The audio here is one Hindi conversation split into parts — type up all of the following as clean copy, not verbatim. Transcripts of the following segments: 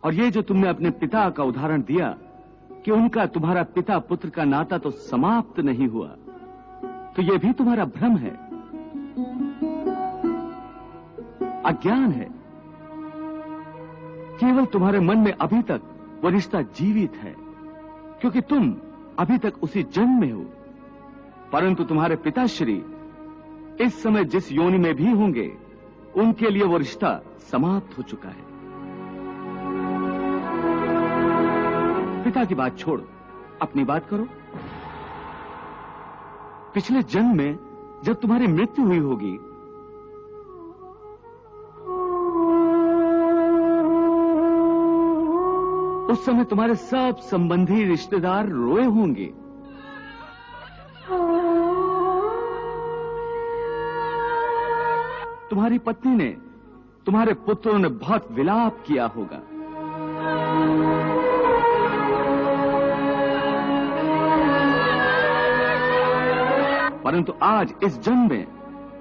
और ये जो तुमने अपने पिता का उदाहरण दिया कि उनका तुम्हारा पिता पुत्र का नाता तो समाप्त नहीं हुआ, तो ये भी तुम्हारा भ्रम है, अज्ञान है। केवल तुम्हारे मन में अभी तक वो रिश्ता जीवित है, क्योंकि तुम अभी तक उसी जन्म में हो। परंतु तुम्हारे पिताश्री इस समय जिस योनि में भी होंगे, उनके लिए वो रिश्ता समाप्त हो चुका है। पिता की बात छोड़ो, अपनी बात करो। पिछले जन्म में जब तुम्हारी मृत्यु हुई होगी, उस समय तुम्हारे सब संबंधी रिश्तेदार रोए होंगे। तुम्हारी पत्नी ने, तुम्हारे पुत्रों ने बहुत विलाप किया होगा। परंतु आज इस जन्म में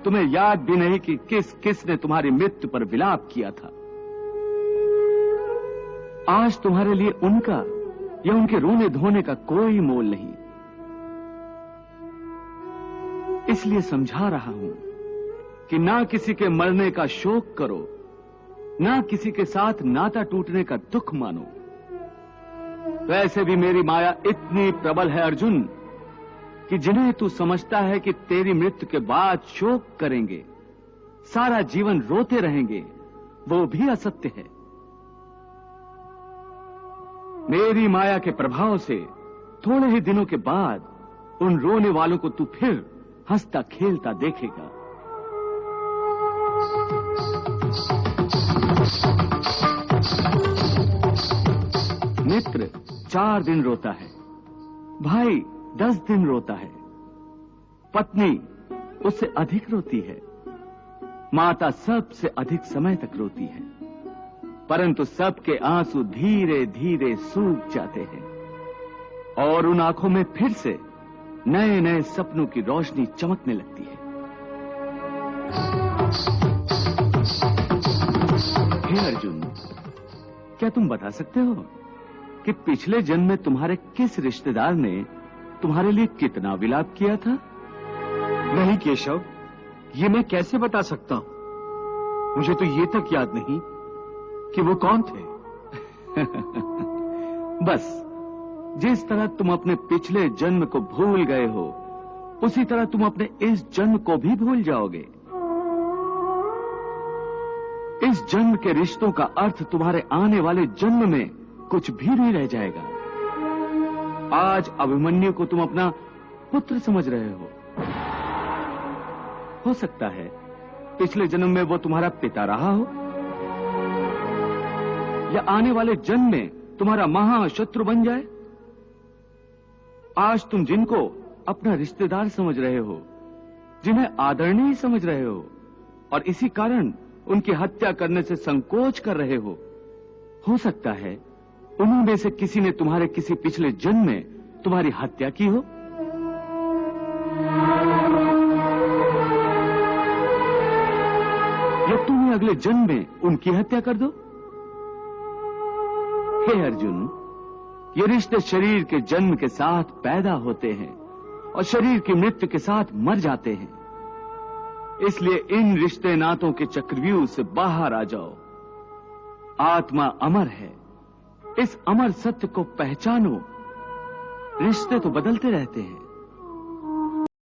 तुम्हें याद भी नहीं कि किसने तुम्हारी मृत्यु पर विलाप किया था। आज तुम्हारे लिए उनका या उनके रोने धोने का कोई मोल नहीं। इसलिए समझा रहा हूं कि ना किसी के मरने का शोक करो, ना किसी के साथ नाता टूटने का दुख मानो। वैसे भी मेरी माया इतनी प्रबल है अर्जुन, कि जिन्हें तू समझता है कि तेरी मृत्यु के बाद शोक करेंगे, सारा जीवन रोते रहेंगे, वो भी असत्य है। मेरी माया के प्रभाव से थोड़े ही दिनों के बाद उन रोने वालों को तू फिर हंसता खेलता देखेगा। मित्र 4 दिन रोता है, भाई 10 दिन रोता है, पत्नी उससे अधिक रोती है, माता सबसे अधिक समय तक रोती है। परंतु सबके आंसू धीरे धीरे सूख जाते हैं और उन आंखों में फिर से नए नए सपनों की रोशनी चमकने लगती है। हे अर्जुन, क्या तुम बता सकते हो कि पिछले जन्म में तुम्हारे किस रिश्तेदार ने तुम्हारे लिए कितना विलाप किया था? नहीं केशव, ये मैं कैसे बता सकता हूं? मुझे तो ये तक याद नहीं कि वो कौन थे। बस जिस तरह तुम अपने पिछले जन्म को भूल गए हो, उसी तरह तुम अपने इस जन्म को भी भूल जाओगे। इस जन्म के रिश्तों का अर्थ तुम्हारे आने वाले जन्म में कुछ भी नहीं रह जाएगा। आज अभिमन्यु को तुम अपना पुत्र समझ रहे हो सकता है पिछले जन्म में वो तुम्हारा पिता रहा हो, या आने वाले जन्म में तुम्हारा महाशत्रु बन जाए। आज तुम जिनको अपना रिश्तेदार समझ रहे हो, जिन्हें आदरणीय समझ रहे हो, और इसी कारण उनकी हत्या करने से संकोच कर रहे हो सकता है उनमें से किसी ने तुम्हारे किसी पिछले जन्म में तुम्हारी हत्या की हो। या तुम्हें अगले जन्म में उनकी हत्या कर दो। हे अर्जुन, ये रिश्ते शरीर के जन्म के साथ पैदा होते हैं और शरीर की मृत्यु के साथ मर जाते हैं। इसलिए इन रिश्ते नातों के चक्रव्यूह से बाहर आ जाओ। आत्मा अमर है, इस अमर सत्य को पहचानो। रिश्ते तो बदलते रहते हैं,